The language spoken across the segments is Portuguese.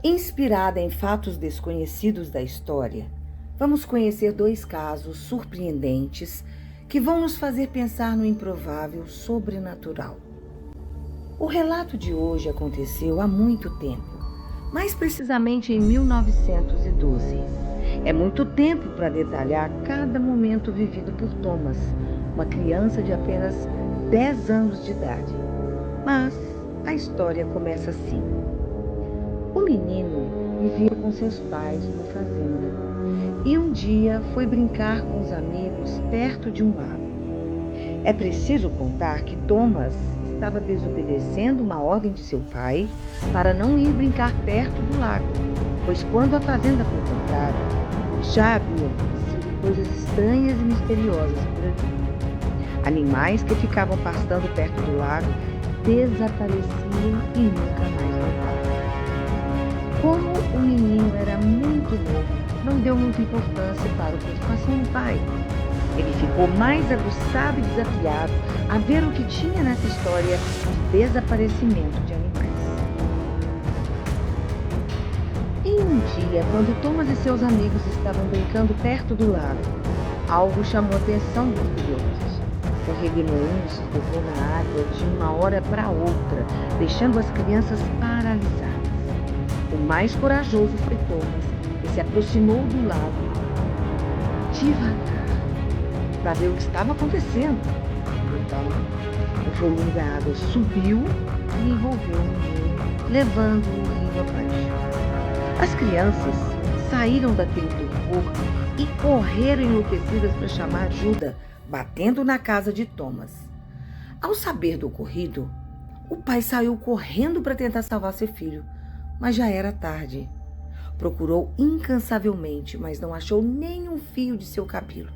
Inspirada em fatos desconhecidos da história, vamos conhecer dois casos surpreendentes que vão nos fazer pensar no improvável sobrenatural. O relato de hoje aconteceu há muito tempo, mais precisamente em 1912. É muito tempo para detalhar cada momento vivido por Thomas, uma criança de apenas 10 anos de idade. Mas a história começa assim. O menino vivia com seus pais numa fazenda e um dia foi brincar com os amigos perto de um lago. É preciso contar que Thomas estava desobedecendo uma ordem de seu pai para não ir brincar perto do lago, pois quando a fazenda foi comprada, já havia acontecido coisas estranhas e misteriosas por ali. Animais que ficavam pastando perto do lago desapareciam e nunca mais voltavam. Como o menino era muito novo, não deu muita importância para o que passou o pai. Ele ficou mais aguçado e desafiado a ver o que tinha nessa história de desaparecimento de animais. Em um dia, quando Thomas e seus amigos estavam brincando perto do lago, algo chamou a atenção dos curiosos. Um redemoinho se jogou na água de uma hora para outra, deixando as crianças paralisadas. O mais corajoso foi Thomas, que se aproximou do lago devagar para ver o que estava acontecendo. Então, o volume da água subiu e envolveu o menino, levando-o rio abaixo. As crianças saíram daquele torpor e correram enlouquecidas para chamar ajuda, batendo na casa de Thomas. Ao saber do ocorrido, o pai saiu correndo para tentar salvar seu filho, mas já era tarde. Procurou incansavelmente, mas não achou nenhum fio de seu cabelo.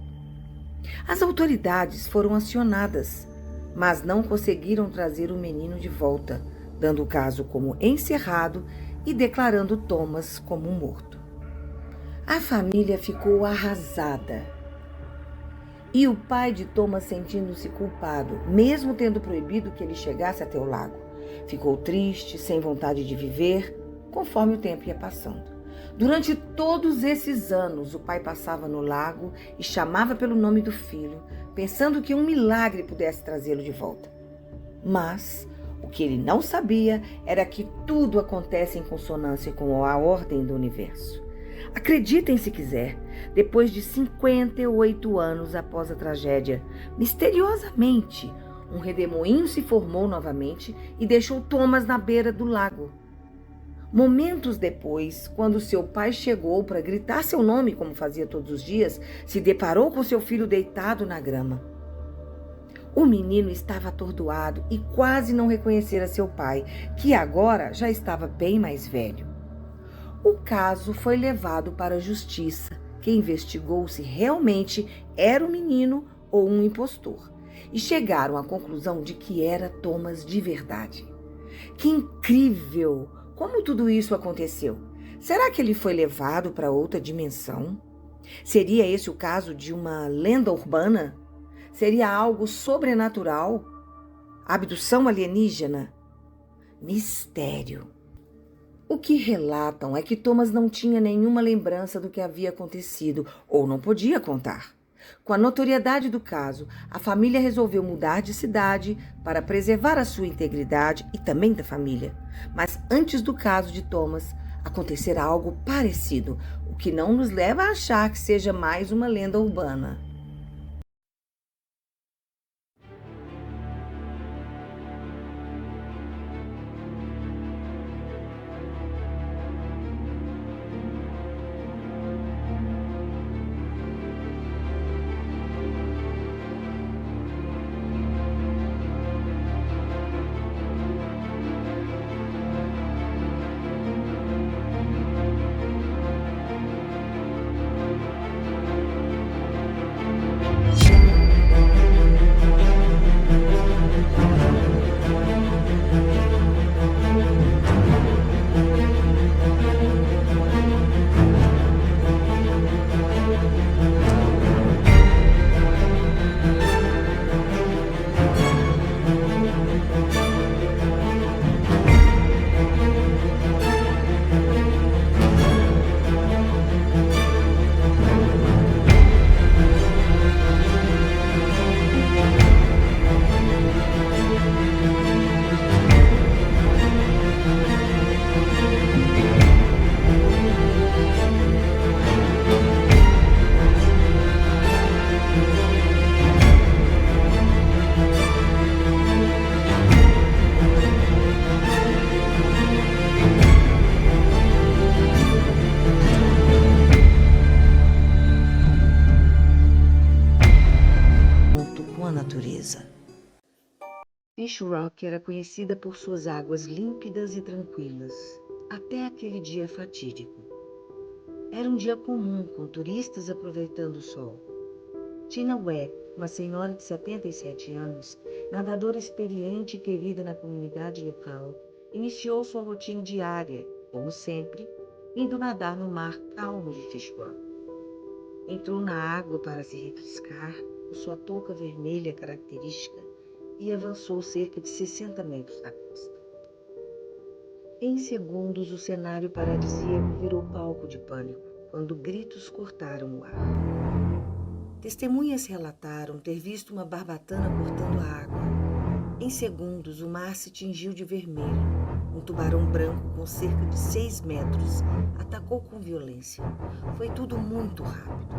As autoridades foram acionadas, mas não conseguiram trazer o menino de volta, dando o caso como encerrado e declarando Thomas como morto. A família ficou arrasada. E o pai de Thomas sentindo-se culpado, mesmo tendo proibido que ele chegasse até o lago. Ficou triste, sem vontade de viver, conforme o tempo ia passando. Durante todos esses anos, o pai passava no lago e chamava pelo nome do filho, pensando que um milagre pudesse trazê-lo de volta. Mas o que ele não sabia era que tudo acontece em consonância com a ordem do universo. Acreditem se quiser, depois de 58 anos após a tragédia, misteriosamente, um redemoinho se formou novamente e deixou Thomas na beira do lago. Momentos depois, quando seu pai chegou para gritar seu nome, como fazia todos os dias, se deparou com seu filho deitado na grama. O menino estava atordoado e quase não reconhecera seu pai, que agora já estava bem mais velho. O caso foi levado para a justiça, que investigou se realmente era o menino ou um impostor, e chegaram à conclusão de que era Thomas de verdade. Que incrível! Como tudo isso aconteceu? Será que ele foi levado para outra dimensão? Seria esse o caso de uma lenda urbana? Seria algo sobrenatural? Abdução alienígena? Mistério. O que relatam é que Thomas não tinha nenhuma lembrança do que havia acontecido ou não podia contar. Com a notoriedade do caso, a família resolveu mudar de cidade para preservar a sua integridade e também da família. Mas antes do caso de Thomas, acontecerá algo parecido, o que não nos leva a achar que seja mais uma lenda urbana. Fish Rock era conhecida por suas águas límpidas e tranquilas, até aquele dia fatídico. Era um dia comum, com turistas aproveitando o sol. Tina Webb, uma senhora de 77 anos, nadadora experiente e querida na comunidade local, iniciou sua rotina diária, como sempre, indo nadar no mar calmo de Fish Rock. Entrou na água para se refrescar, com sua touca vermelha característica, e avançou cerca de 60 metros da costa. Em segundos, o cenário paradisíaco virou palco de pânico, quando gritos cortaram o ar. Testemunhas relataram ter visto uma barbatana cortando a água. Em segundos, o mar se tingiu de vermelho. Um tubarão branco com cerca de 6 metros atacou com violência. Foi tudo muito rápido.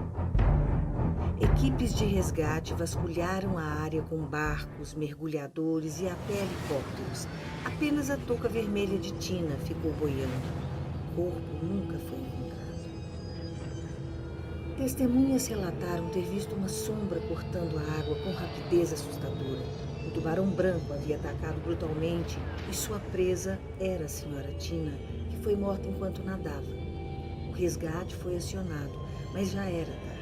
Equipes de resgate vasculharam a área com barcos, mergulhadores e até helicópteros. Apenas a touca vermelha de Tina ficou boiando. O corpo nunca foi encontrado. Testemunhas relataram ter visto uma sombra cortando a água com rapidez assustadora. Um tubarão branco havia atacado brutalmente e sua presa era a senhora Tina, que foi morta enquanto nadava. O resgate foi acionado, mas já era tarde.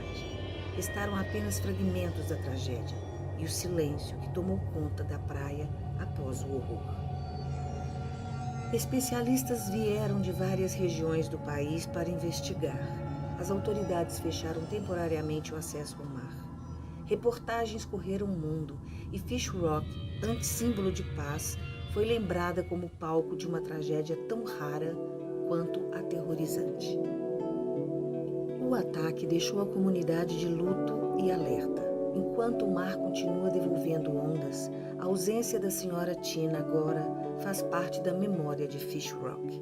Restaram apenas fragmentos da tragédia e o silêncio que tomou conta da praia após o horror. Especialistas vieram de várias regiões do país para investigar. As autoridades fecharam temporariamente o acesso ao mar. Reportagens correram o mundo e Fish Rock, antes símbolo de paz, foi lembrada como palco de uma tragédia tão rara quanto aterrorizante. O ataque deixou a comunidade de luto e alerta. Enquanto o mar continua devolvendo ondas, a ausência da senhora Tina agora faz parte da memória de Fish Rock.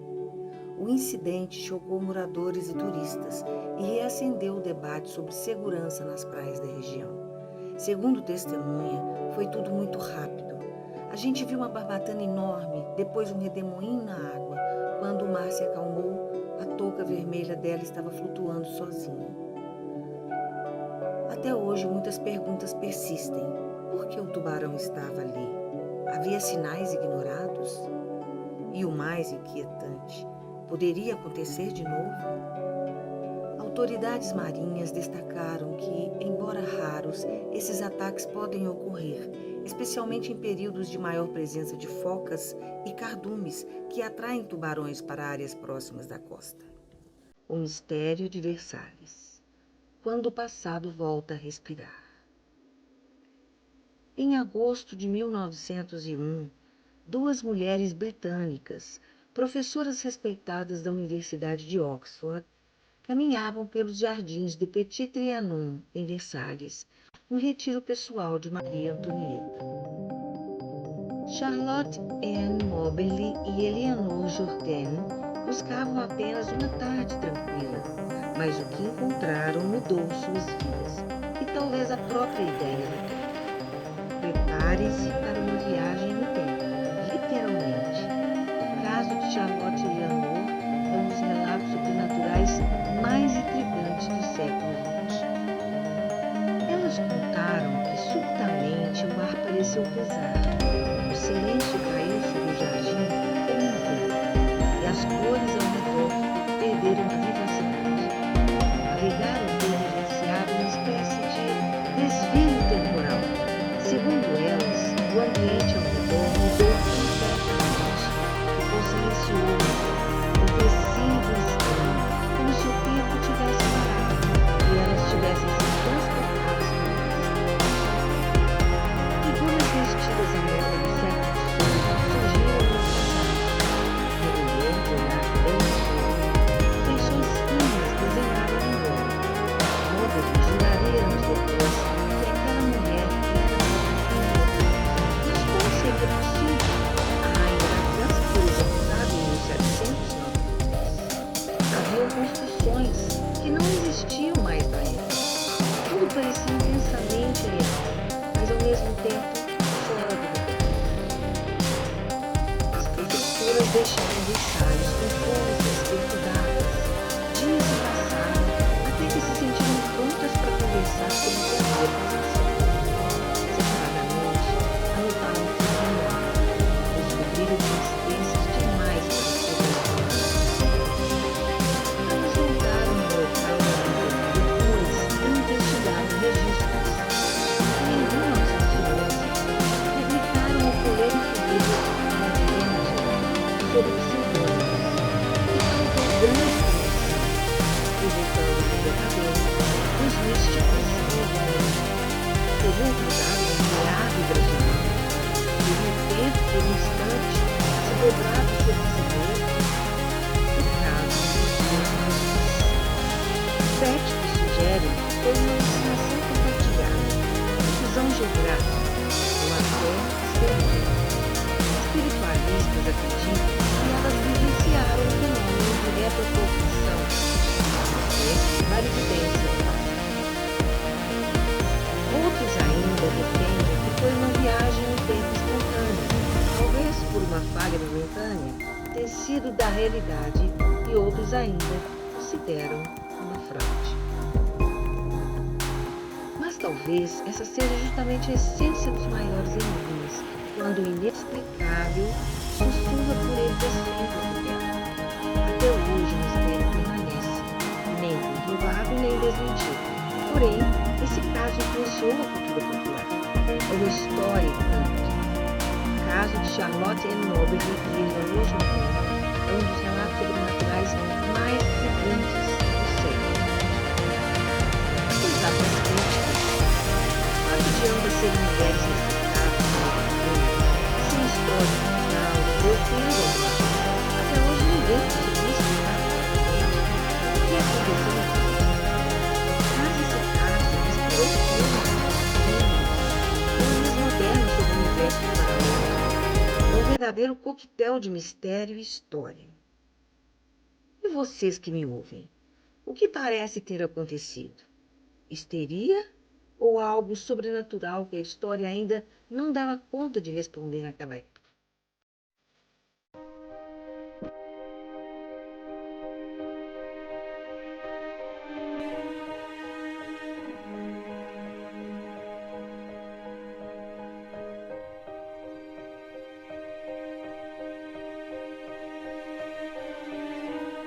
O incidente chocou moradores e turistas e reacendeu o debate sobre segurança nas praias da região. Segundo testemunha, foi tudo muito rápido. A gente viu uma barbatana enorme, depois um redemoinho na água. Quando o mar se acalmou, a touca vermelha dela estava flutuando sozinha. Até hoje, muitas perguntas persistem. Por que o tubarão estava ali? Havia sinais ignorados? E o mais inquietante, poderia acontecer de novo? Autoridades marinhas destacaram que, embora raros, esses ataques podem ocorrer, especialmente em períodos de maior presença de focas e cardumes que atraem tubarões para áreas próximas da costa. O mistério de Versalhes. Quando o passado volta a respirar. Em agosto de 1901, duas mulheres britânicas, professoras respeitadas da Universidade de Oxford, caminhavam pelos jardins de Petit Trianon, em Versalhes, um retiro pessoal de Maria Antonieta. Charlotte Anne Moberly e Eleanor Jourdain buscavam apenas uma tarde tranquila, mas o que encontraram mudou suas vidas, e talvez a própria ideia do tempo. Prepare-se para uma viagem no tempo, literalmente. O caso de Charlotte e Eleanor é um dos relatos sobrenaturais mais intrigantes do século XX. Elas contaram que subitamente o ar pareceu pesar, o silêncio caiu sobre o jardim como um vento, e as cores ao redor perderam a vivacidade. Navegaram vivenciaram uma espécie de desvio temporal. Segundo elas, o ambiente ao redor mudou completamente, ficou silencioso, opressivo e estranho, como se o tempo tivesse parado e elas tivessem sido transportadas para o passado. Figuras vestidas à moda do século XVIII surgiram nos passados. Uma mulher de olhar bem escuro, feições finas desenhadas no óleo. Moberly juraria anos depois que aquela mulher era uma mulher. Mas como seria possível? A rainha da França foi executada em 1793. Haviam construções que não existiam mais na época. Tudo parecia intensamente real, mas ao mesmo tempo fora do lugar. As professoras deixaram Versalhes com forças perturbadas. Dias se passaram até que se sentiram prontas para conversar sobre o prazer das pessoas. Separadamente, anotaram o que dobrado sobre si mesmo, o caso dos céticos sugerem que foi uma alucinação compartilhada, difusão geográfica, ou até exterior. Espiritualistas acreditam que elas vivenciaram o fenômeno de retropropulsão, uma espécie de clarividência do passado. Outros ainda defendem que foi uma viagem no tempo espontânea, talvez por uma falha momentânea, tecido da realidade, e outros ainda consideram uma fraude. Mas talvez essa seja justamente a essência dos maiores enigmas, quando o inexplicável sussurra por entre as sombras do tempo. Até hoje o mistério permanece, nem comprovado nem desmentido. Porém, esse caso influenciou a cultura popular. É uma história encanto. O caso de Charlotte N. Noble, igreja no Japão, é um dos relatos sobrenaturais mais intrigantes do século. Apesar das críticas, o fato de ambas serem mulheres respeitadas sem história cultural, deu tempo ao mar. Até hoje ninguém conseguiu explicar claramente o que aconteceu na vida. Mas esse caso inspirou filmes, filmes modernos sobre o universo paralelo. É um verdadeiro coquetel de mistério e história. E vocês que me ouvem, o que parece ter acontecido? Histeria ou algo sobrenatural que a história ainda não dava conta de responder naquela época?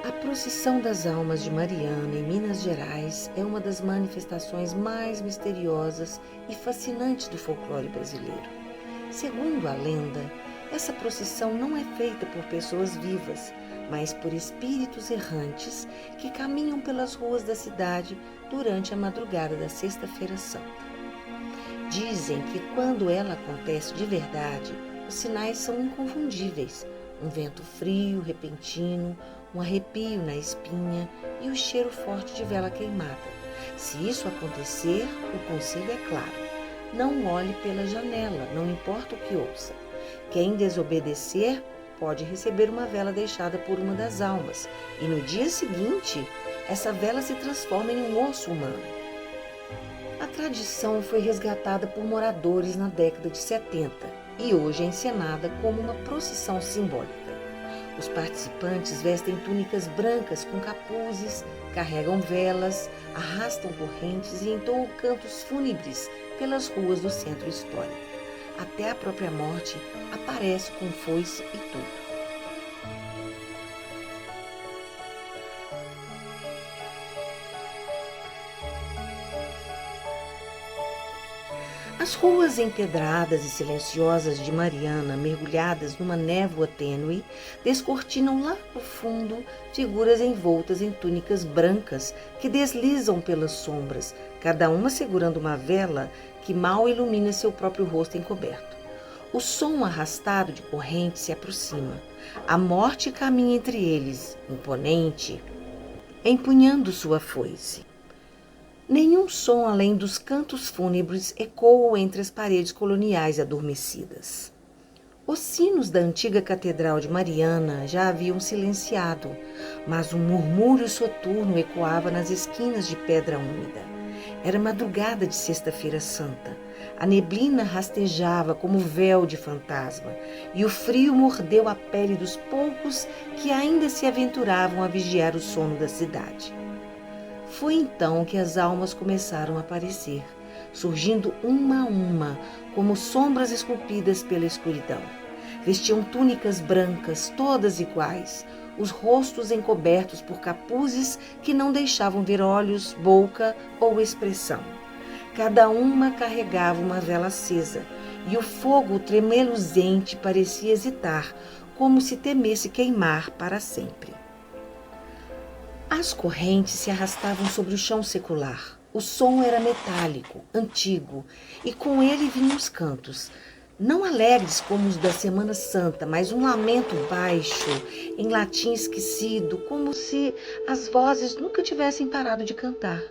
A procissão das almas de Mariana, em Minas Gerais, é uma das manifestações mais misteriosas e fascinantes do folclore brasileiro. Segundo a lenda, essa procissão não é feita por pessoas vivas, mas por espíritos errantes que caminham pelas ruas da cidade durante a madrugada da Sexta-feira Santa. Dizem que quando ela acontece de verdade, os sinais são inconfundíveis: um vento frio, repentino, um arrepio na espinha e o cheiro forte de vela queimada. Se isso acontecer, o conselho é claro: não olhe pela janela, não importa o que ouça. Quem desobedecer pode receber uma vela deixada por uma das almas, e no dia seguinte, essa vela se transforma em um osso humano. A tradição foi resgatada por moradores na década de 70 e hoje é encenada como uma procissão simbólica. Os participantes vestem túnicas brancas com capuzes, carregam velas, arrastam correntes e entoam cantos fúnebres pelas ruas do centro histórico. Até a própria morte aparece com foice e tudo. As ruas empedradas e silenciosas de Mariana, mergulhadas numa névoa tênue, descortinam lá no fundo figuras envoltas em túnicas brancas que deslizam pelas sombras, cada uma segurando uma vela que mal ilumina seu próprio rosto encoberto. O som arrastado de corrente se aproxima. A morte caminha entre eles, imponente, empunhando sua foice. Nenhum som além dos cantos fúnebres ecoam entre as paredes coloniais adormecidas. Os sinos da antiga Catedral de Mariana já haviam silenciado, mas um murmúrio soturno ecoava nas esquinas de pedra úmida. Era madrugada de Sexta-feira Santa. A neblina rastejava como véu de fantasma, e o frio mordeu a pele dos poucos que ainda se aventuravam a vigiar o sono da cidade. Foi então que as almas começaram a aparecer, surgindo uma a uma, como sombras esculpidas pela escuridão. Vestiam túnicas brancas, todas iguais, os rostos encobertos por capuzes que não deixavam ver olhos, boca ou expressão. Cada uma carregava uma vela acesa, e o fogo tremeluzente parecia hesitar, como se temesse queimar para sempre. As correntes se arrastavam sobre o chão secular. O som era metálico, antigo, e com ele vinham os cantos. não alegres como os da Semana Santa, mas um lamento baixo, em latim esquecido, como se as vozes nunca tivessem parado de cantar.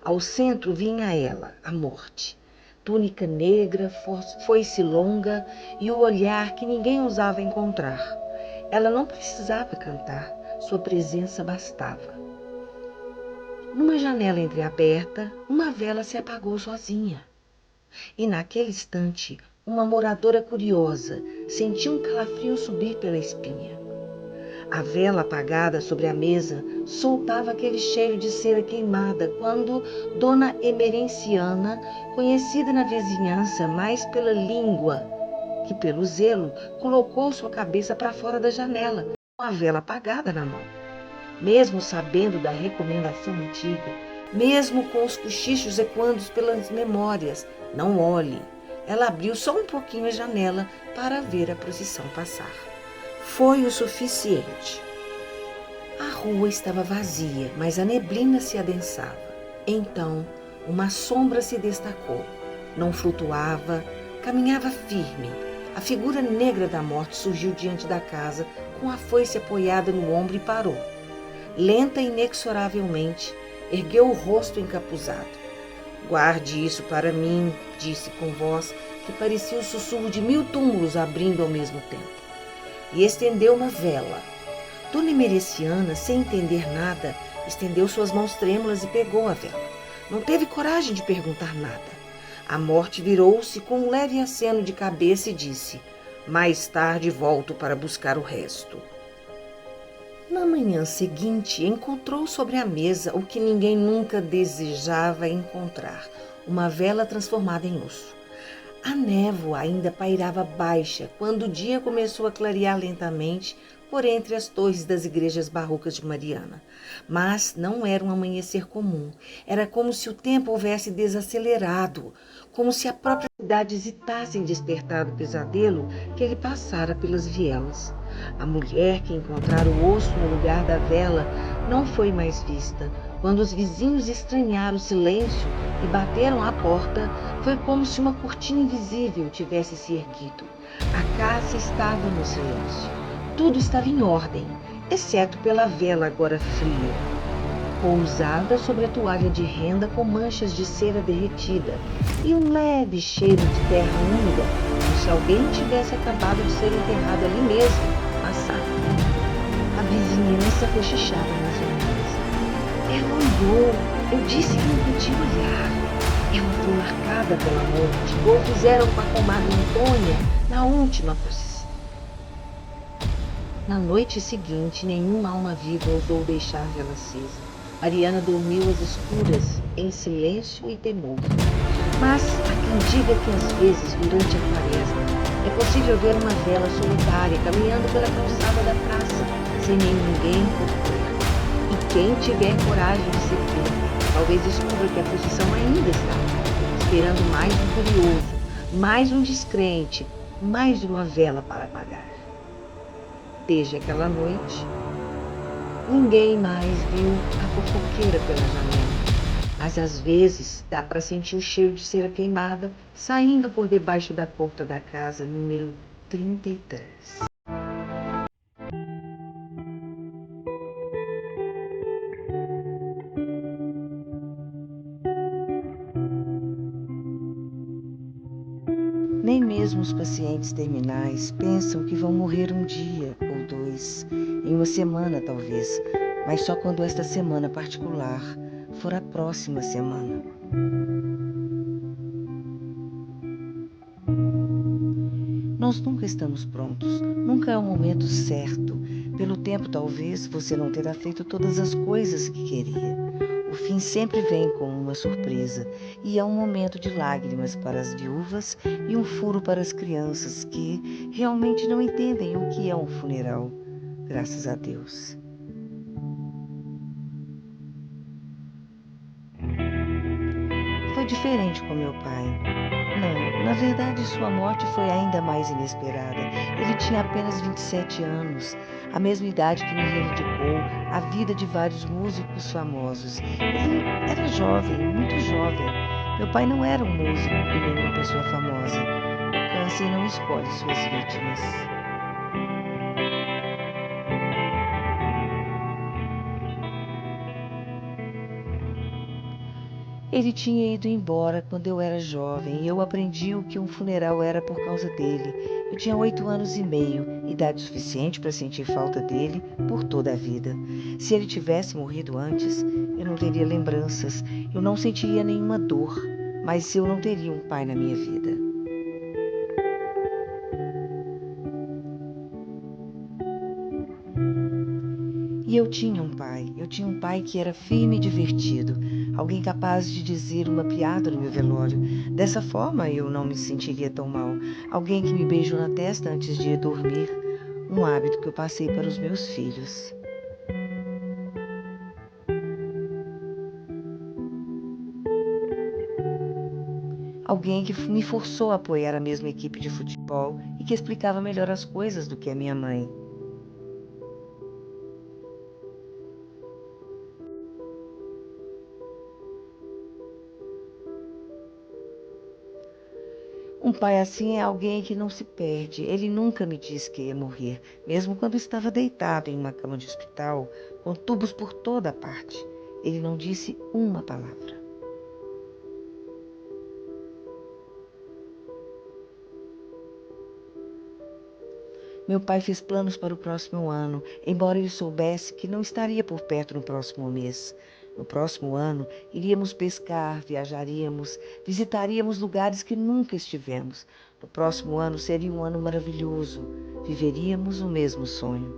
Ao centro vinha ela, a morte. Túnica negra, foice longa e o olhar que ninguém ousava encontrar. Ela não precisava cantar, sua presença bastava. Numa janela entreaberta, uma vela se apagou sozinha. E naquele instante, uma moradora curiosa sentiu um calafrio subir pela espinha. A vela apagada sobre a mesa soltava aquele cheiro de cera queimada quando Dona Emerenciana, conhecida na vizinhança mais pela língua que pelo zelo, colocou sua cabeça para fora da janela, com a vela apagada na mão. Mesmo sabendo da recomendação antiga, mesmo com os cochichos ecoando pelas memórias, não olhe. Ela abriu só um pouquinho a janela para ver a procissão passar. Foi o suficiente. A rua estava vazia, mas a neblina se adensava. Então, uma sombra se destacou. Não flutuava, caminhava firme. A figura negra da morte surgiu diante da casa, com a foice apoiada no ombro e parou. Lenta e inexoravelmente, ergueu o rosto encapuzado. Guarde isso para mim, disse com voz que parecia o sussurro de 1000 túmulos abrindo ao mesmo tempo. E estendeu uma vela. Dona Emereciana, sem entender nada, estendeu suas mãos trêmulas e pegou a vela. Não teve coragem de perguntar nada. A morte virou-se com um leve aceno de cabeça e disse: mais tarde volto para buscar o resto. Na manhã seguinte, encontrou sobre a mesa o que ninguém nunca desejava encontrar: uma vela transformada em osso. A névoa ainda pairava baixa quando o dia começou a clarear lentamente por entre as torres das igrejas barrocas de Mariana. Mas não era um amanhecer comum. Era como se o tempo houvesse desacelerado, como se a própria cidade hesitasse em despertar do pesadelo que lhe passara pelas vielas. A mulher que encontrara o osso no lugar da vela não foi mais vista. Quando os vizinhos estranharam o silêncio e bateram à porta, foi como se uma cortina invisível tivesse se erguido. A casa estava no silêncio. Tudo estava em ordem, exceto pela vela agora fria, pousada sobre a toalha de renda com manchas de cera derretida e um leve cheiro de terra úmida, como se alguém tivesse acabado de ser enterrado ali mesmo, na sala. A vizinhança cochichava nas janelas. Ela olhou, eu disse que não podia olhar. Ela foi marcada pela morte, igual fizeram com a comadre Antônia na última procissão. Na noite seguinte, nenhuma alma viva ousou deixar a vela acesa. Mariana dormiu às escuras, em silêncio e temor. Mas há quem diga que às vezes, durante a quaresma, é possível ver uma vela solitária caminhando pela calçada da praça, sem ninguém por perto. E quem tiver coragem de seguir, talvez descubra que a procissão ainda está lá, esperando mais um curioso, mais um descrente, mais uma vela para apagar. Desde aquela noite, ninguém mais viu a fofoqueira pela janela, mas às vezes dá para sentir o cheiro de cera queimada saindo por debaixo da porta da casa número 33. Nem mesmo os pacientes terminais pensam que vão morrer um dia ou dois, em uma semana talvez, mas só quando esta semana particular for a próxima semana. Nós nunca estamos prontos, nunca é o momento certo. Pelo tempo, talvez, você não terá feito todas as coisas que queria. O fim sempre vem como uma surpresa, e é um momento de lágrimas para as viúvas e um furo para as crianças que realmente não entendem o que é um funeral. Graças a Deus. Foi diferente com meu pai. Não, na verdade sua morte foi ainda mais inesperada. Ele tinha apenas 27 anos, a mesma idade que me reivindicou a vida de vários músicos famosos. Ele era jovem, muito jovem. Meu pai não era um músico e nem uma pessoa famosa. O câncer não escolhe suas vítimas. Ele tinha ido embora quando eu era jovem e eu aprendi o que um funeral era por causa dele. Eu tinha 8 anos e meio, idade suficiente para sentir falta dele por toda a vida. Se ele tivesse morrido antes, eu não teria lembranças, eu não sentiria nenhuma dor, mas eu não teria um pai na minha vida. E eu tinha um pai que era firme e divertido, alguém capaz de dizer uma piada no meu velório. Dessa forma eu não me sentiria tão mal. Alguém que me beijou na testa antes de ir dormir, um hábito que eu passei para os meus filhos. Alguém que me forçou a apoiar a mesma equipe de futebol e que explicava melhor as coisas do que a minha mãe. Um pai assim é alguém que não se perde. Ele nunca me disse que ia morrer, mesmo quando estava deitado em uma cama de hospital, com tubos por toda parte. Ele não disse uma palavra. Meu pai fez planos para o próximo ano, embora ele soubesse que não estaria por perto no próximo mês. No próximo ano, iríamos pescar, viajaríamos, visitaríamos lugares que nunca estivemos. No próximo ano seria um ano maravilhoso. Viveríamos o mesmo sonho.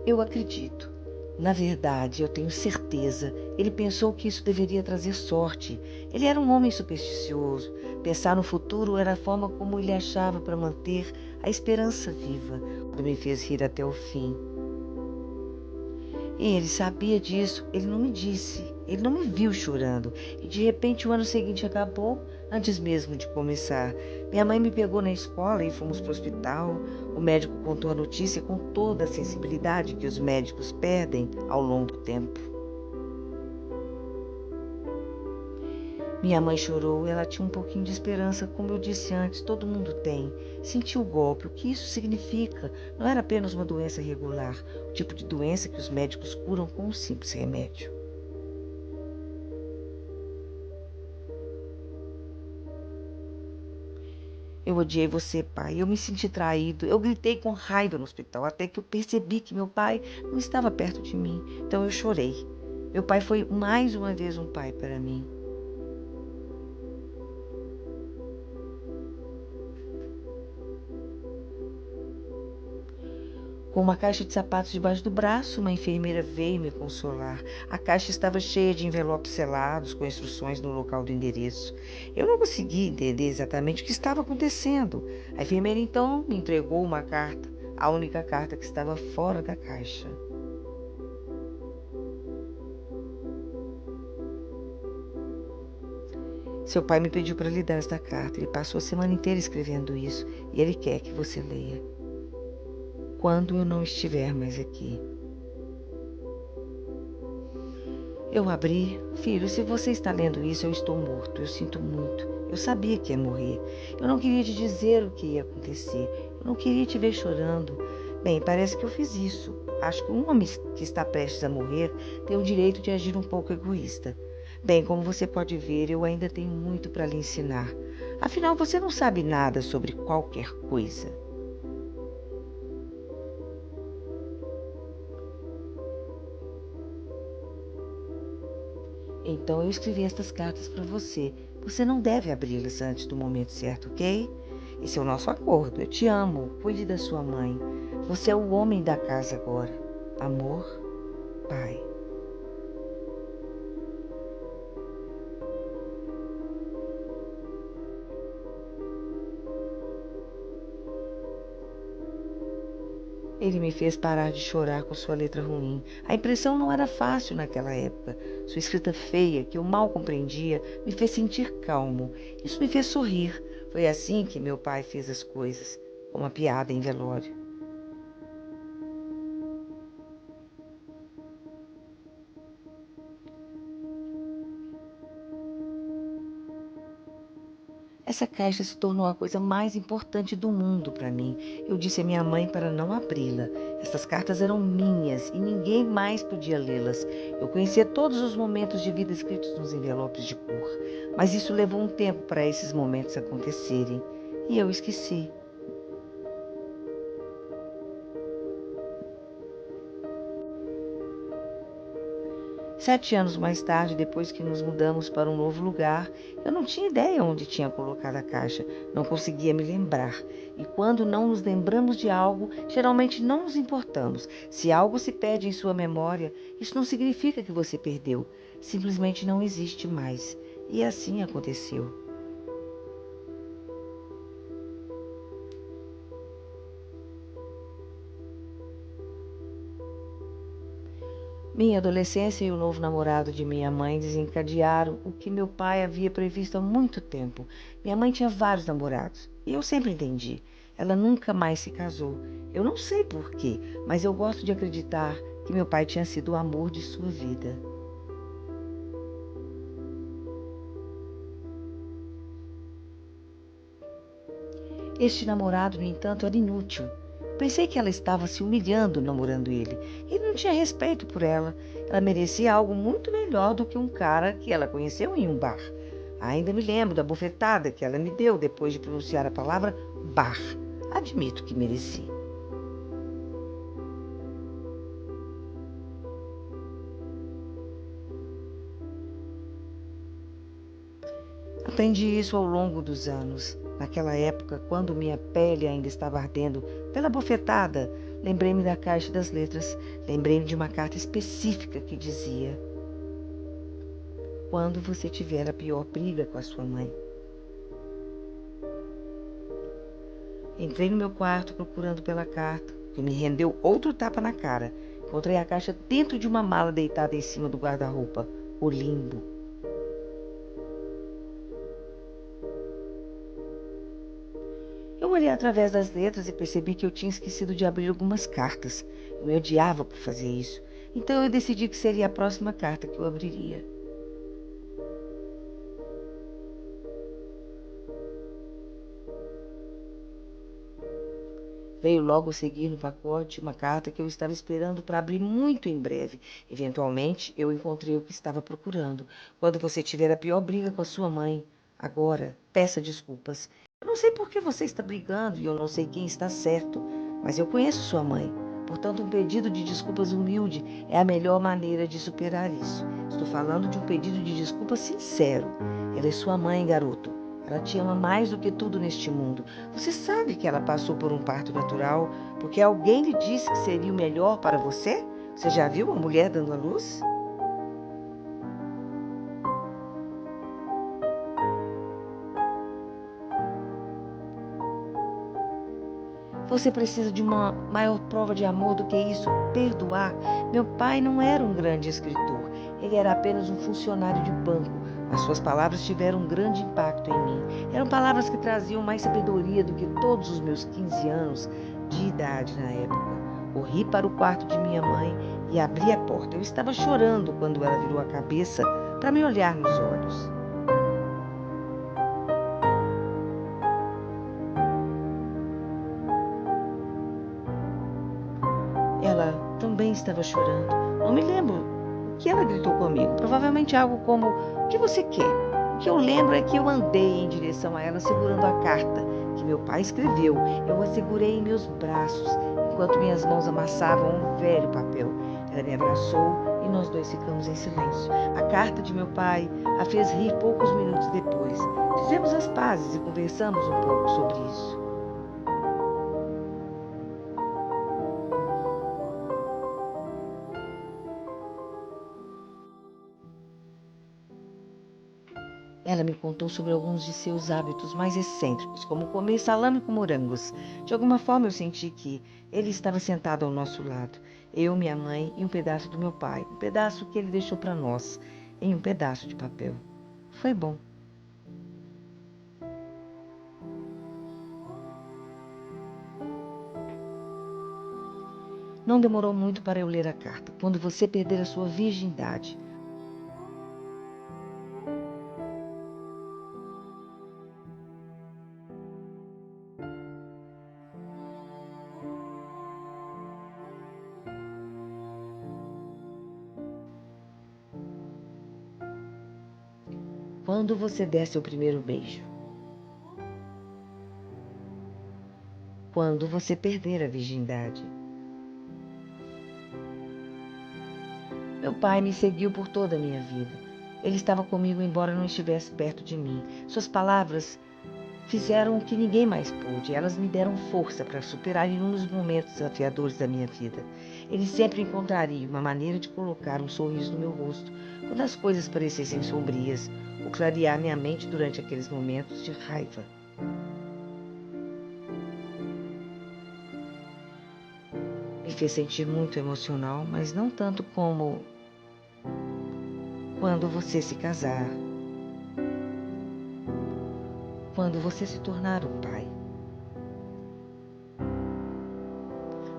Eu acredito. Na verdade, eu tenho certeza. Ele pensou que isso deveria trazer sorte. Ele era um homem supersticioso. Pensar no futuro era a forma como ele achava para manter a esperança viva. Quando me fez rir até o fim. E ele sabia disso, ele não me disse, ele não me viu chorando. E de repente o ano seguinte acabou, antes mesmo de começar. Minha mãe me pegou na escola e fomos para o hospital. O médico contou a notícia com toda a sensibilidade que os médicos perdem ao longo do tempo. Minha mãe chorou, ela tinha um pouquinho de esperança, como eu disse antes, todo mundo tem. Sentiu o golpe, o que isso significa? Não era apenas uma doença irregular, o tipo de doença que os médicos curam com um simples remédio. Eu odiei você, pai. Eu me senti traído. Eu gritei com raiva no hospital, até que eu percebi que meu pai não estava perto de mim. Então eu chorei. Meu pai foi mais uma vez um pai para mim. Com uma caixa de sapatos debaixo do braço, uma enfermeira veio me consolar. A caixa estava cheia de envelopes selados com instruções no local do endereço. Eu não conseguia entender exatamente o que estava acontecendo. A enfermeira então me entregou uma carta, a única carta que estava fora da caixa. Seu pai me pediu para lhe dar esta carta. Ele passou a semana inteira escrevendo isso e ele quer que você leia. Quando eu não estiver mais aqui. Eu abri. Filho, se você está lendo isso, eu estou morto. Eu sinto muito. Eu sabia que ia morrer. Eu não queria te dizer o que ia acontecer. Eu não queria te ver chorando. Bem, parece que eu fiz isso. Acho que um homem que está prestes a morrer tem o direito de agir um pouco egoísta. Bem, como você pode ver, eu ainda tenho muito para lhe ensinar. Afinal, você não sabe nada sobre qualquer coisa. Então eu escrevi estas cartas para você. Você não deve abri-las antes do momento certo, ok? Esse é o nosso acordo. Eu te amo. Cuide da sua mãe. Você é o homem da casa agora. Amor, pai. Ele me fez parar de chorar com sua letra ruim. A impressão não era fácil naquela época. Sua escrita feia, que eu mal compreendia, me fez sentir calmo. Isso me fez sorrir. Foi assim que meu pai fez as coisas, com uma piada em velório. Essa caixa se tornou a coisa mais importante do mundo para mim. Eu disse à minha mãe para não abri-la. Essas cartas eram minhas e ninguém mais podia lê-las. Eu conhecia todos os momentos de vida escritos nos envelopes de cor, mas isso levou um tempo para esses momentos acontecerem e eu esqueci. 7 anos mais tarde, depois que nos mudamos para um novo lugar, eu não tinha ideia onde tinha colocado a caixa, não conseguia me lembrar. E quando não nos lembramos de algo, geralmente não nos importamos. Se algo se perde em sua memória, isso não significa que você perdeu, simplesmente não existe mais. E assim aconteceu. Minha adolescência e o novo namorado de minha mãe desencadearam o que meu pai havia previsto há muito tempo. Minha mãe tinha vários namorados e eu sempre entendi. Ela nunca mais se casou. Eu não sei por quê, mas eu gosto de acreditar que meu pai tinha sido o amor de sua vida. Este namorado, no entanto, era inútil. Pensei que ela estava se humilhando namorando ele. Ele não tinha respeito por ela. Ela merecia algo muito melhor do que um cara que ela conheceu em um bar. Ainda me lembro da bofetada que ela me deu depois de pronunciar a palavra bar. Admito que mereci. Aprendi isso ao longo dos anos. Naquela época, quando minha pele ainda estava ardendo pela bofetada, lembrei-me da caixa das letras. Lembrei-me de uma carta específica que dizia: quando você tiver a pior briga com a sua mãe. Entrei no meu quarto procurando pela carta, que me rendeu outro tapa na cara. Encontrei a caixa dentro de uma mala deitada em cima do guarda-roupa. O limbo. Eu olhei através das letras e percebi que eu tinha esquecido de abrir algumas cartas. Eu me odiava por fazer isso. Então eu decidi que seria a próxima carta que eu abriria. Veio logo a seguir no pacote uma carta que eu estava esperando para abrir muito em breve. Eventualmente, eu encontrei o que estava procurando. Quando você tiver a pior briga com a sua mãe, agora, peça desculpas. Eu não sei por que você está brigando e eu não sei quem está certo, mas eu conheço sua mãe. Portanto, um pedido de desculpas humilde é a melhor maneira de superar isso. Estou falando de um pedido de desculpas sincero. Ela é sua mãe, garoto. Ela te ama mais do que tudo neste mundo. Você sabe que ela passou por um parto natural porque alguém lhe disse que seria o melhor para você? Você já viu uma mulher dando à luz? Você precisa de uma maior prova de amor do que isso, perdoar. Meu pai não era um grande escritor. Ele era apenas um funcionário de banco. Mas suas palavras tiveram um grande impacto em mim. Eram palavras que traziam mais sabedoria do que todos os meus 15 anos de idade na época. Corri para o quarto de minha mãe e abri a porta. Eu estava chorando quando ela virou a cabeça para me olhar nos olhos. Ela também estava chorando. Não me lembro o que ela gritou comigo. Provavelmente algo como: o que você quer? O que eu lembro é que eu andei em direção a ela segurando a carta que meu pai escreveu. Eu a segurei em meus braços enquanto minhas mãos amassavam um velho papel. Ela me abraçou e nós dois ficamos em silêncio. A carta de meu pai a fez rir poucos minutos depois. Fizemos as pazes e conversamos um pouco sobre isso. Ela me contou sobre alguns de seus hábitos mais excêntricos, como comer salame com morangos. De alguma forma eu senti que ele estava sentado ao nosso lado. Eu, minha mãe e um pedaço do meu pai. Um pedaço que ele deixou para nós, em um pedaço de papel. Foi bom. Não demorou muito para eu ler a carta. Quando você perder a sua virgindade. quando você der seu primeiro beijo. Quando você perder a virgindade. Meu pai me seguiu por toda a minha vida. Ele estava comigo embora não estivesse perto de mim. Suas palavras fizeram o que ninguém mais pôde. Elas me deram força para superar inúmeros momentos desafiadores da minha vida. Ele sempre encontraria uma maneira de colocar um sorriso no meu rosto quando as coisas parecessem sombrias, ou clarear minha mente durante aqueles momentos de raiva. Me fez sentir muito emocional, mas não tanto como quando você se casar, quando você se tornar um pai.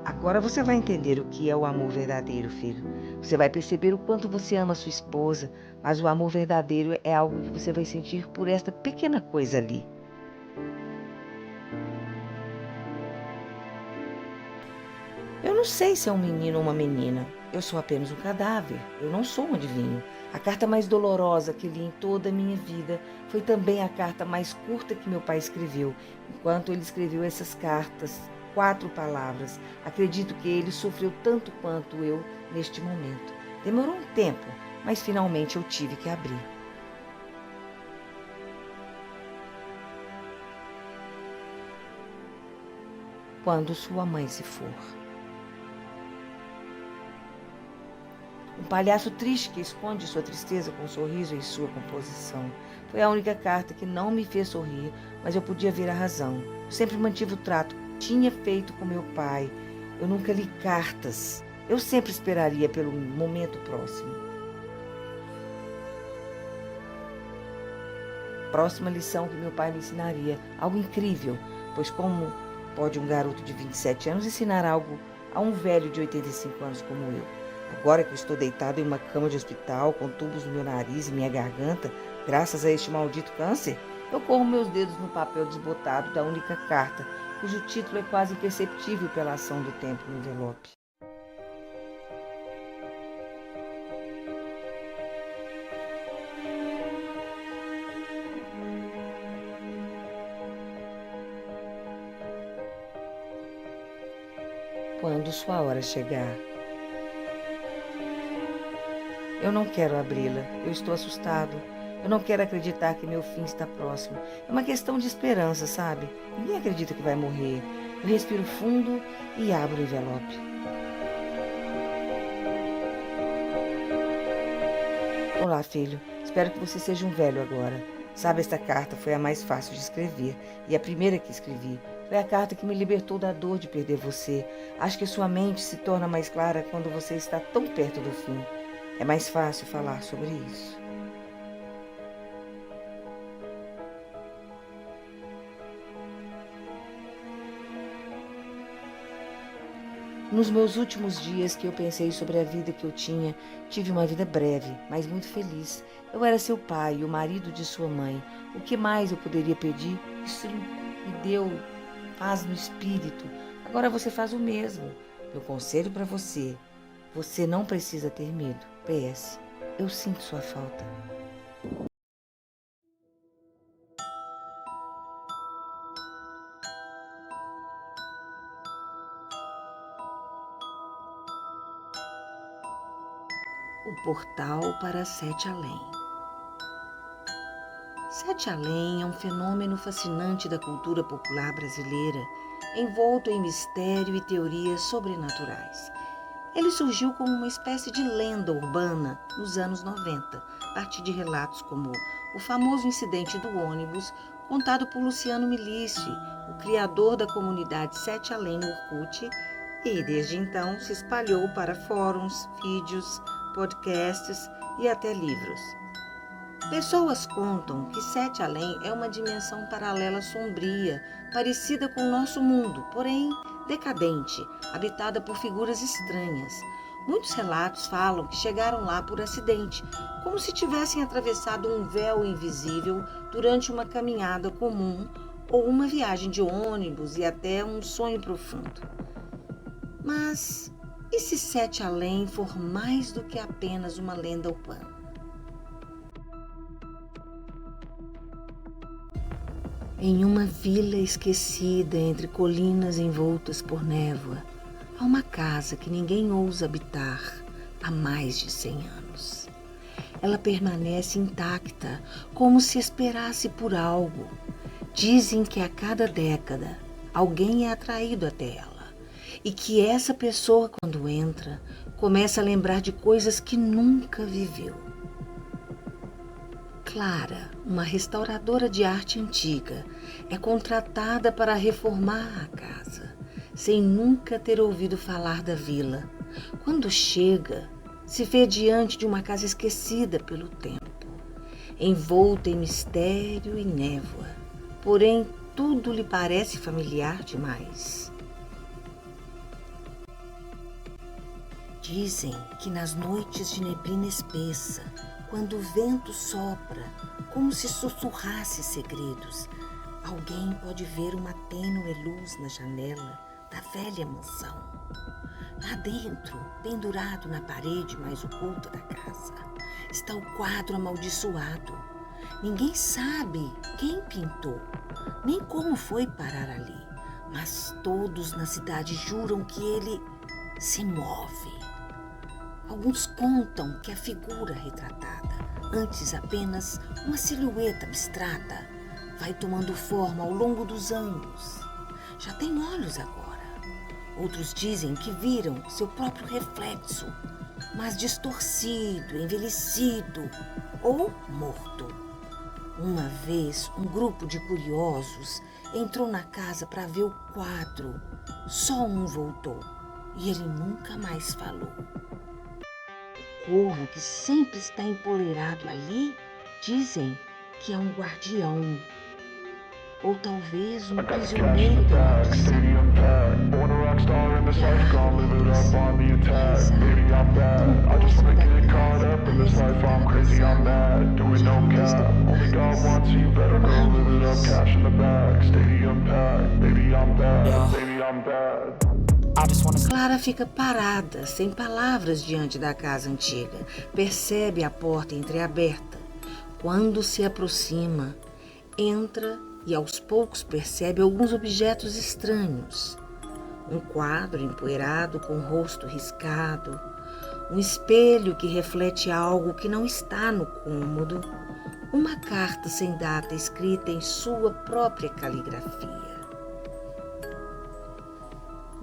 Agora você vai entender o que é o amor verdadeiro, filho. Você vai perceber o quanto você ama sua esposa, mas o amor verdadeiro é algo que você vai sentir por esta pequena coisa ali. Eu não sei se é um menino ou uma menina. Eu sou apenas um cadáver. Eu não sou um adivinho. A carta mais dolorosa que li em toda a minha vida foi também a carta mais curta que meu pai escreveu. Enquanto ele escreveu essas cartas, 4 palavras, acredito que ele sofreu tanto quanto eu neste momento. Demorou um tempo, mas finalmente eu tive que abrir. Quando sua mãe se for. Um palhaço triste que esconde sua tristeza com um sorriso em sua composição. Foi a única carta que não me fez sorrir, mas eu podia ver a razão. Eu sempre mantive o trato que tinha feito com meu pai. Eu nunca li cartas. Eu sempre esperaria pelo momento próximo. Próxima lição que meu pai me ensinaria. Algo incrível, pois como pode um garoto de 27 anos ensinar algo a um velho de 85 anos como eu? Agora que eu estou deitado em uma cama de hospital, com tubos no meu nariz e minha garganta, graças a este maldito câncer, eu corro meus dedos no papel desbotado da única carta, cujo título é quase imperceptível pela ação do tempo no envelope. Quando sua hora chegar. Eu não quero abri-la. Eu estou assustado. Eu não quero acreditar que meu fim está próximo. É uma questão de esperança, sabe? Ninguém acredita que vai morrer. Eu respiro fundo e abro o envelope. Olá, filho. Espero que você seja um velho agora. Sabe, esta carta foi a mais fácil de escrever e a primeira que escrevi. Foi a carta que me libertou da dor de perder você. Acho que sua mente se torna mais clara quando você está tão perto do fim. É mais fácil falar sobre isso. Nos meus últimos dias que eu pensei sobre a vida que eu tinha, tive uma vida breve, mas muito feliz. Eu era seu pai e o marido de sua mãe. O que mais eu poderia pedir? Isso me deu paz no espírito. Agora você faz o mesmo. Meu conselho para você: você não precisa ter medo. PS, eu sinto sua falta. O portal para Sete Além. Sete Além é um fenômeno fascinante da cultura popular brasileira, envolto em mistério e teorias sobrenaturais. Ele surgiu como uma espécie de lenda urbana nos anos 90, a partir de relatos como o famoso incidente do ônibus, contado por Luciano Milici, o criador da comunidade Sete Além no Orkut, e desde então se espalhou para fóruns, vídeos, podcasts e até livros. Pessoas contam que Sete Além é uma dimensão paralela sombria, parecida com o nosso mundo, porém decadente, habitada por figuras estranhas. Muitos relatos falam que chegaram lá por acidente, como se tivessem atravessado um véu invisível durante uma caminhada comum ou uma viagem de ônibus e até um sonho profundo. Mas e se Sete Além for mais do que apenas uma lenda urbana? Em uma vila esquecida entre colinas envoltas por névoa, há uma casa que ninguém ousa habitar há mais de 100 anos. Ela permanece intacta, como se esperasse por algo. Dizem que a cada década alguém é atraído até ela e que essa pessoa, quando entra, começa a lembrar de coisas que nunca viveu. Clara, uma restauradora de arte antiga, é contratada para reformar a casa, sem nunca ter ouvido falar da vila. Quando chega, se vê diante de uma casa esquecida pelo tempo, envolta em mistério e névoa, porém tudo lhe parece familiar demais. Dizem que nas noites de neblina espessa, quando o vento sopra, como se sussurrasse segredos, alguém pode ver uma tênue luz na janela da velha mansão. Lá dentro, pendurado na parede mais oculta da casa, está o quadro amaldiçoado. Ninguém sabe quem pintou, nem como foi parar ali, mas todos na cidade juram que ele se move. Alguns contam que a figura retratada, antes apenas uma silhueta abstrata, vai tomando forma ao longo dos anos. Já tem olhos agora. Outros dizem que viram seu próprio reflexo, mas distorcido, envelhecido ou morto. Uma vez, um grupo de curiosos entrou na casa para ver o quadro. Só um voltou e ele nunca mais falou. O corvo que sempre está empoleirado ali, dizem que é um guardião, ou talvez um prisioneiro da maldição. Clara fica parada, sem palavras, diante da casa antiga. Percebe a porta entreaberta. Quando se aproxima, entra e aos poucos percebe alguns objetos estranhos. Um quadro empoeirado com o rosto riscado, um espelho que reflete algo que não está no cômodo, uma carta sem data escrita em sua própria caligrafia.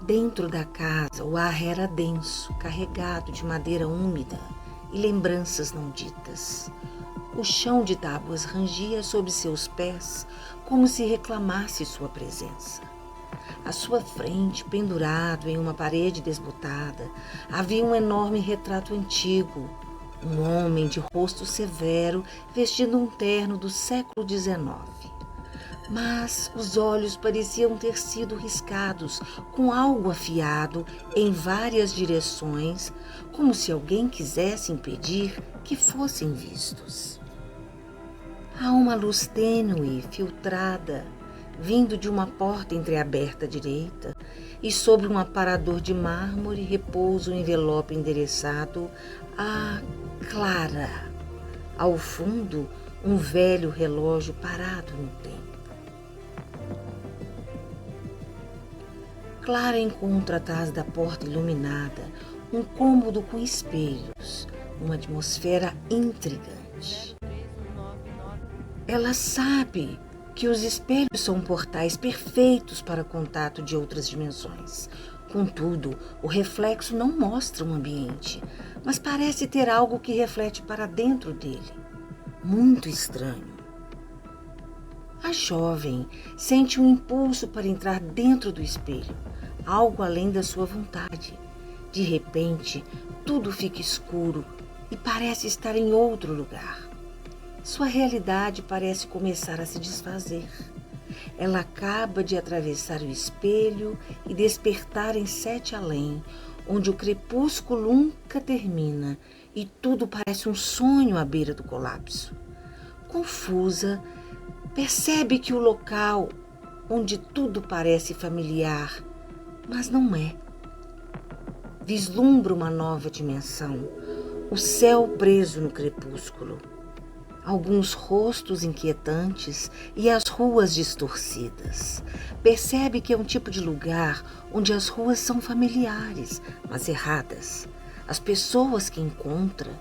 Dentro da casa, o ar era denso, carregado de madeira úmida e lembranças não ditas. O chão de tábuas rangia sob seus pés, como se reclamasse sua presença. À sua frente, pendurado em uma parede desbotada, havia um enorme retrato antigo, um homem de rosto severo, vestindo um terno do século XIX. Mas os olhos pareciam ter sido riscados com algo afiado em várias direções, como se alguém quisesse impedir que fossem vistos. Há uma luz tênue, filtrada, vindo de uma porta entreaberta à direita, e sobre um aparador de mármore repousa um envelope endereçado a Clara. Ao fundo, um velho relógio parado no tempo. Clara encontra atrás da porta iluminada um cômodo com espelhos, uma atmosfera intrigante. Ela sabe que os espelhos são portais perfeitos para contato de outras dimensões. Contudo, o reflexo não mostra um ambiente, mas parece ter algo que reflete para dentro dele. Muito estranho. A jovem sente um impulso para entrar dentro do espelho, algo além da sua vontade. De repente, tudo fica escuro e parece estar em outro lugar. Sua realidade parece começar a se desfazer. Ela acaba de atravessar o espelho e despertar em Sete Além, onde o crepúsculo nunca termina e tudo parece um sonho à beira do colapso. Confusa, percebe que o local onde tudo parece familiar, mas não é. Vislumbra uma nova dimensão, o céu preso no crepúsculo. alguns rostos inquietantes e as ruas distorcidas. Percebe que é um tipo de lugar onde as ruas são familiares, mas erradas. As pessoas que encontra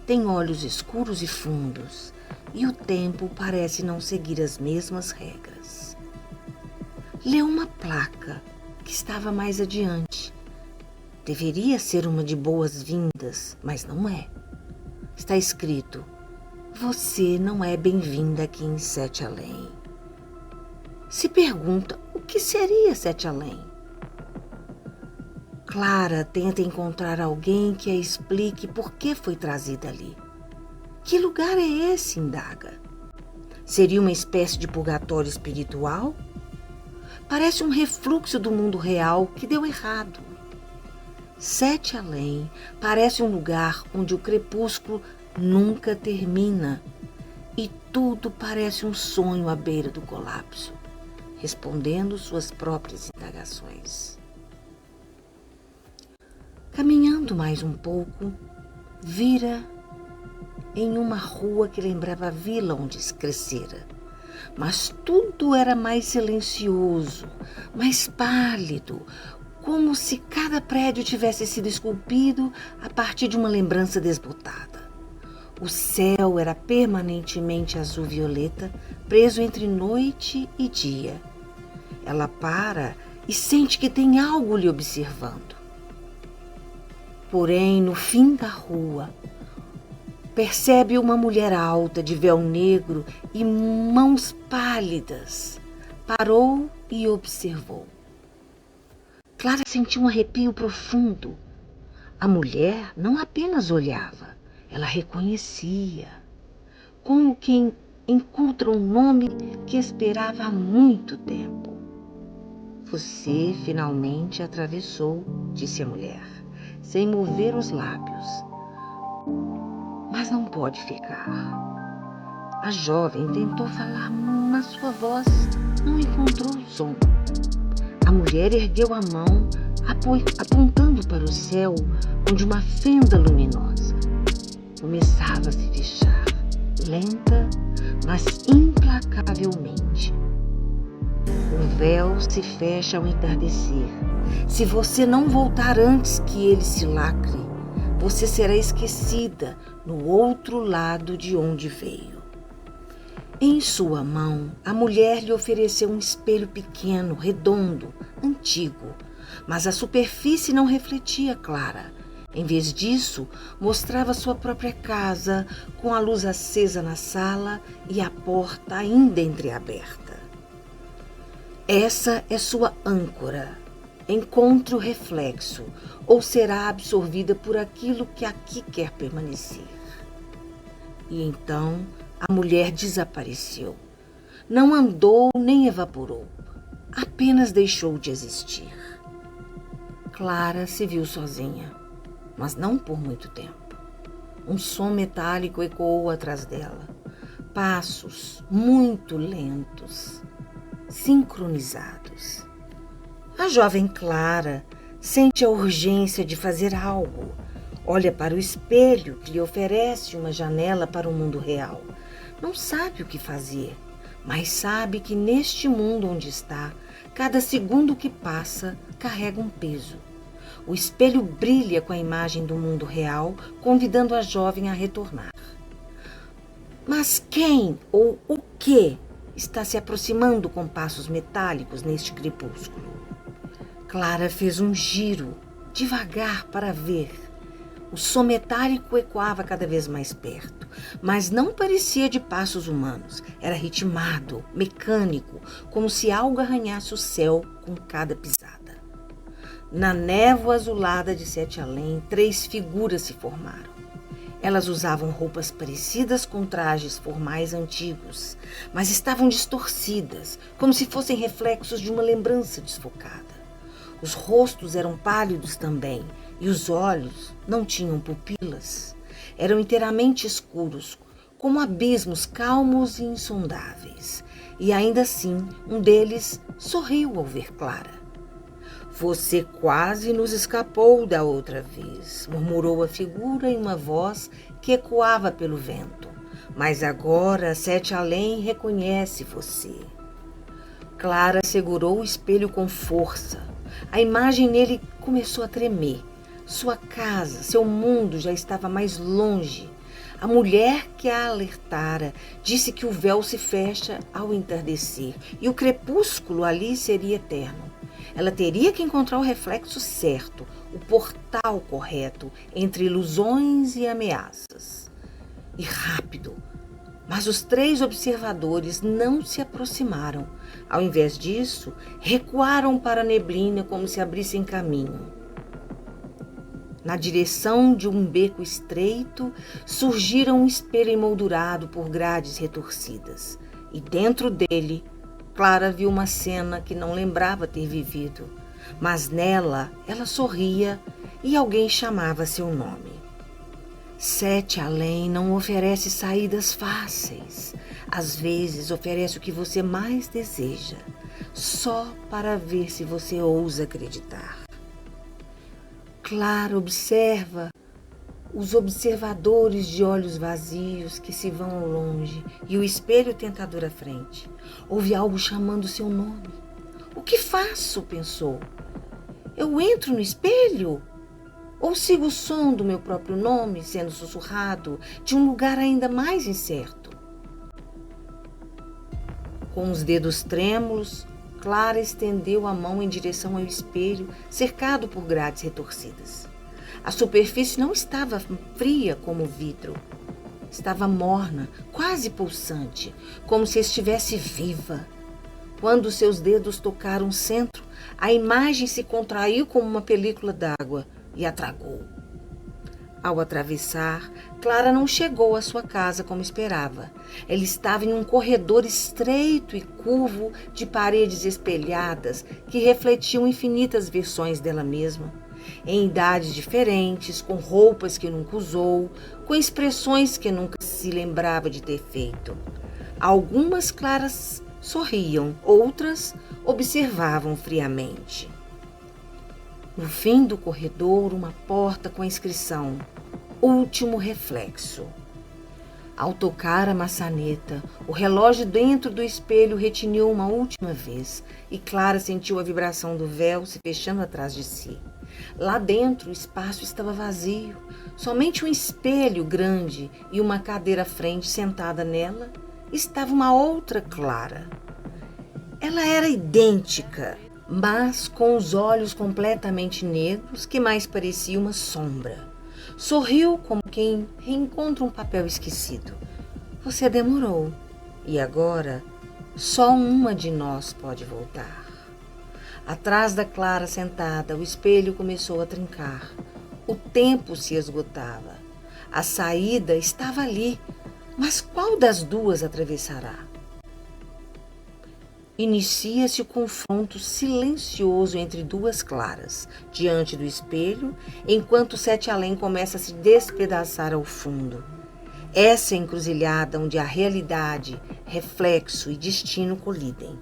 têm olhos escuros e fundos, e o tempo parece não seguir as mesmas regras. Leu uma placa que estava mais adiante. Deveria ser uma de boas-vindas, mas não é. Está escrito: você não é bem-vinda aqui em Sete Além. Se pergunta o que seria Sete Além. Clara tenta encontrar alguém que a explique por que foi trazida ali. Que lugar é esse, indaga? Seria uma espécie de purgatório espiritual? Parece um refluxo do mundo real que deu errado. Sete Além parece um lugar onde o crepúsculo nunca termina e tudo parece um sonho à beira do colapso, respondendo suas próprias indagações. Caminhando mais um pouco, vira em uma rua que lembrava a vila onde crescera, mas tudo era mais silencioso, mais pálido, como se cada prédio tivesse sido esculpido a partir de uma lembrança desbotada. O céu era permanentemente azul-violeta, preso entre noite e dia. Ela para e sente que tem algo lhe observando. Porém, no fim da rua, percebe uma mulher alta, de véu negro e mãos pálidas. Parou e observou. Clara sentiu um arrepio profundo. A mulher não apenas olhava, ela reconhecia, como quem encontra um nome que esperava há muito tempo. Você finalmente atravessou, disse a mulher, sem mover os lábios. Mas não pode ficar. A jovem tentou falar, mas sua voz não encontrou o som. A mulher ergueu a mão, apontando para o céu, onde uma fenda luminosa começava a se fechar, lenta, mas implacavelmente. O véu se fecha ao entardecer. Se você não voltar antes que ele se lacre, você será esquecida no outro lado de onde veio. Em sua mão, a mulher lhe ofereceu um espelho pequeno, redondo, antigo, mas a superfície não refletia Clara. Em vez disso, mostrava sua própria casa, com a luz acesa na sala e a porta ainda entreaberta. Essa é sua âncora. Encontre o reflexo, ou será absorvida por aquilo que aqui quer permanecer. E então a mulher desapareceu. Não andou nem evaporou, apenas deixou de existir. Clara se viu sozinha, mas não por muito tempo. Um som metálico ecoou atrás dela. Passos muito lentos, sincronizados. A jovem Clara sente a urgência de fazer algo. Olha para o espelho que lhe oferece uma janela para o mundo real. Não sabe o que fazer, mas sabe que neste mundo onde está, cada segundo que passa carrega um peso. O espelho brilha com a imagem do mundo real, convidando a jovem a retornar. Mas quem ou o que está se aproximando com passos metálicos neste crepúsculo? Clara fez um giro, devagar, para ver. O som metálico ecoava cada vez mais perto, mas não parecia de passos humanos. Era ritmado, mecânico, como se algo arranhasse o céu com cada pisada. Na névoa azulada de Sete Além, 3 figuras se formaram. Elas usavam roupas parecidas com trajes formais antigos, mas estavam distorcidas, como se fossem reflexos de uma lembrança desfocada. Os rostos eram pálidos também, e os olhos não tinham pupilas. Eram inteiramente escuros, como abismos calmos e insondáveis. E ainda assim, um deles sorriu ao ver Clara. Você quase nos escapou da outra vez, murmurou a figura em uma voz que ecoava pelo vento. Mas agora Sete Além reconhece você. Clara segurou o espelho com força. A imagem nele começou a tremer. Sua casa, seu mundo já estava mais longe. A mulher que a alertara disse que o véu se fecha ao entardecer e o crepúsculo ali seria eterno. Ela teria que encontrar o reflexo certo, o portal correto entre ilusões e ameaças. E rápido. Mas os 3 observadores não se aproximaram. Ao invés disso, recuaram para a neblina como se abrissem caminho. Na direção de um beco estreito, surgira um espelho emoldurado por grades retorcidas. E dentro dele, Clara viu uma cena que não lembrava ter vivido. Mas nela, ela sorria e alguém chamava seu nome. Sete Além não oferece saídas fáceis. Às vezes oferece o que você mais deseja, só para ver se você ousa acreditar. Clara observa os observadores de olhos vazios que se vão ao longe e o espelho tentador à frente. Ouve algo chamando seu nome. O que faço? Pensou. Eu entro no espelho? Ou sigo o som do meu próprio nome sendo sussurrado de um lugar ainda mais incerto? Com os dedos trêmulos, Clara estendeu a mão em direção ao espelho, cercado por grades retorcidas. A superfície não estava fria como vidro. Estava morna, quase pulsante, como se estivesse viva. Quando seus dedos tocaram o centro, a imagem se contraiu como uma película d'água e a tragou. Ao atravessar, Clara não chegou à sua casa como esperava. Ela estava em um corredor estreito e curvo de paredes espelhadas que refletiam infinitas versões dela mesma, em idades diferentes, com roupas que nunca usou, com expressões que nunca se lembrava de ter feito. Algumas Claras sorriam, outras observavam friamente. No fim do corredor, uma porta com a inscrição Último Reflexo. Ao tocar a maçaneta, o relógio dentro do espelho retiniu uma última vez e Clara sentiu a vibração do véu se fechando atrás de si. Lá dentro o espaço estava vazio, somente um espelho grande e uma cadeira à frente. Sentada nela estava uma outra Clara. Ela era idêntica, mas com os olhos completamente negros que mais parecia uma sombra. Sorriu como quem reencontra um papel esquecido. Você demorou, e agora só uma de nós pode voltar. Atrás da Clara sentada, o espelho começou a trincar. O tempo se esgotava. A saída estava ali, mas qual das duas atravessará? Inicia-se o confronto silencioso entre duas Claras, diante do espelho, enquanto Sete Além começa a se despedaçar ao fundo. Essa é a encruzilhada onde a realidade, reflexo e destino colidem.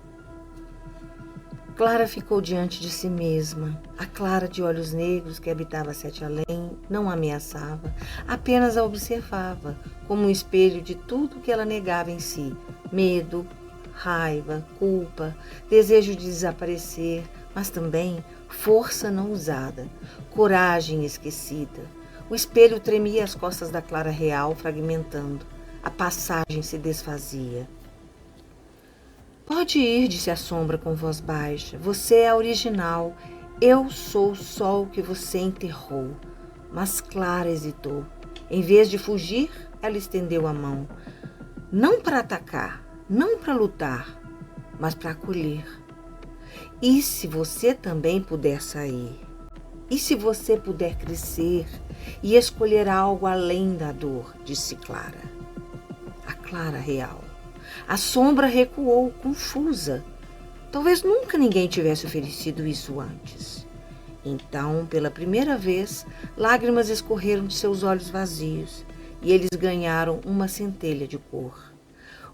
Clara ficou diante de si mesma. A Clara de olhos negros que habitava Sete Além não a ameaçava, apenas a observava, como um espelho de tudo que ela negava em si: medo, raiva, culpa, desejo de desaparecer, mas também força não usada, coragem esquecida. O espelho tremia às costas da Clara real, fragmentando. A passagem se desfazia. Pode ir, disse a sombra com voz baixa. Você é a original. Eu sou só o que você enterrou. Mas Clara hesitou. Em vez de fugir, ela estendeu a mão. Não para atacar, não para lutar, mas para acolher. E se você também puder sair? E se você puder crescer e escolher algo além da dor? Disse Clara. A Clara real. A sombra recuou, confusa. Talvez nunca ninguém tivesse oferecido isso antes. Então, pela primeira vez, lágrimas escorreram de seus olhos vazios e eles ganharam uma centelha de cor.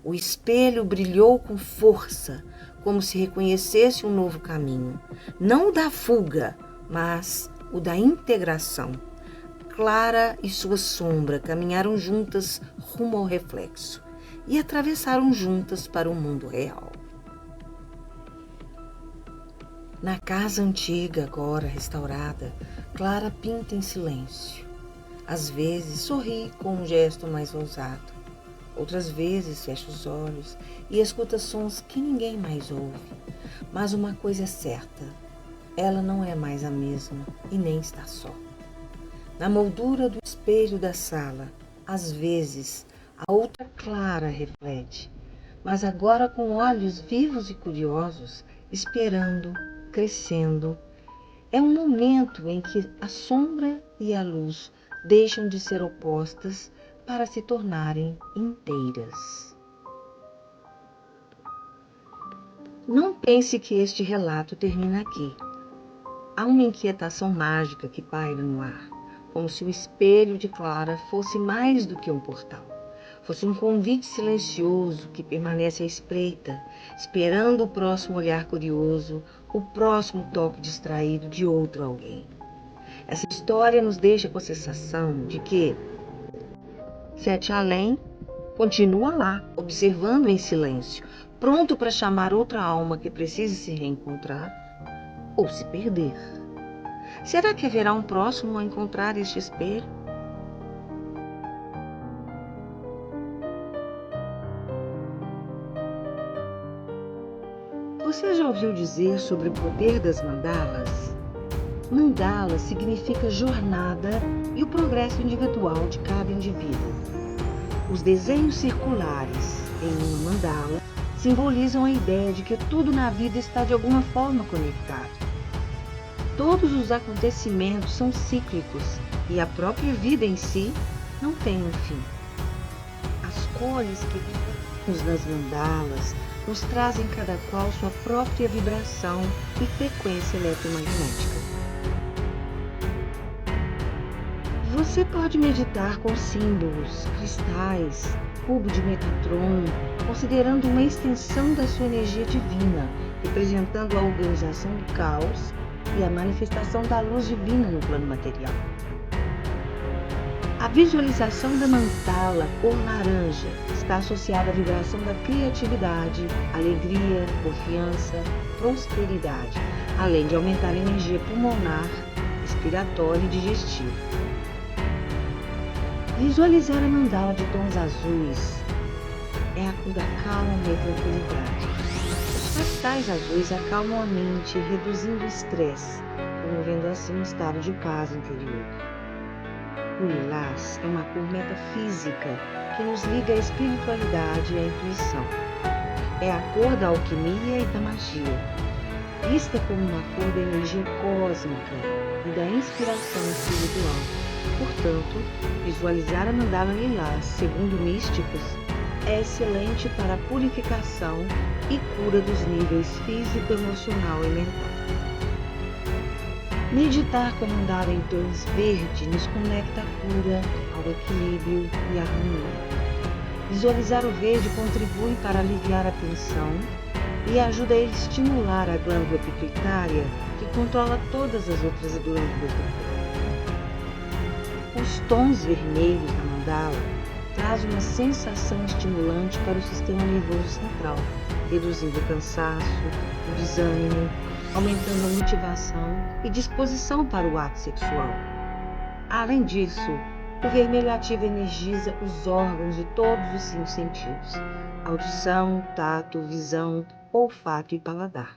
O espelho brilhou com força, como se reconhecesse um novo caminho. Não o da fuga, mas o da integração. Clara e sua sombra caminharam juntas rumo ao reflexo e atravessaram juntas para o mundo real. Na casa antiga, agora restaurada, Clara pinta em silêncio. Às vezes sorri com um gesto mais ousado. Outras vezes fecha os olhos e escuta sons que ninguém mais ouve. Mas uma coisa é certa, ela não é mais a mesma e nem está só. Na moldura do espelho da sala, às vezes, a outra Clara reflete, mas agora com olhos vivos e curiosos, esperando, crescendo. É um momento em que a sombra e a luz deixam de ser opostas para se tornarem inteiras. Não pense que este relato termina aqui. Há uma inquietação mágica que paira no ar, como se o espelho de Clara fosse mais do que um portal. Fosse um convite silencioso que permanece à espreita, esperando o próximo olhar curioso, o próximo toque distraído de outro alguém. Essa história nos deixa com a sensação de que Sete Além continua lá, observando em silêncio, pronto para chamar outra alma que precise se reencontrar ou se perder. Será que haverá um próximo a encontrar este espelho? Você já ouviu dizer sobre o poder das mandalas? Mandala significa jornada e o progresso individual de cada indivíduo. Os desenhos circulares em uma mandala simbolizam a ideia de que tudo na vida está de alguma forma conectado. Todos os acontecimentos são cíclicos e a própria vida em si não tem um fim. As cores que vemos nas mandalas nos trazem cada qual sua própria vibração e frequência eletromagnética. Você pode meditar com símbolos, cristais, cubo de Metatron, considerando uma extensão da sua energia divina, representando a organização do caos e a manifestação da luz divina no plano material. A visualização da mandala cor laranja está associada à vibração da criatividade, alegria, confiança, prosperidade, além de aumentar a energia pulmonar, respiratória e digestiva. Visualizar a mandala de tons azuis é a cor da calma e tranquilidade. Os cristais azuis acalmam a mente, reduzindo o estresse, promovendo assim um estado de paz interior. O lilás é uma cor metafísica que nos liga à espiritualidade e à intuição. É a cor da alquimia e da magia, vista como uma cor da energia cósmica e da inspiração espiritual. Portanto, visualizar a mandala lilás, segundo místicos, é excelente para a purificação e cura dos níveis físico, emocional e mental. Meditar com a mandala em tons verde nos conecta à cura, ao equilíbrio e à harmonia. Visualizar o verde contribui para aliviar a tensão e ajuda a estimular a glândula pituitária, que controla todas as outras glândulas do corpo. Os tons vermelhos da mandala trazem uma sensação estimulante para o sistema nervoso central, reduzindo o cansaço, o desânimo, aumentando a motivação e disposição para o ato sexual. Além disso, o vermelho ativa e energiza os órgãos de todos os 5 sentidos: audição, tato, visão, olfato e paladar.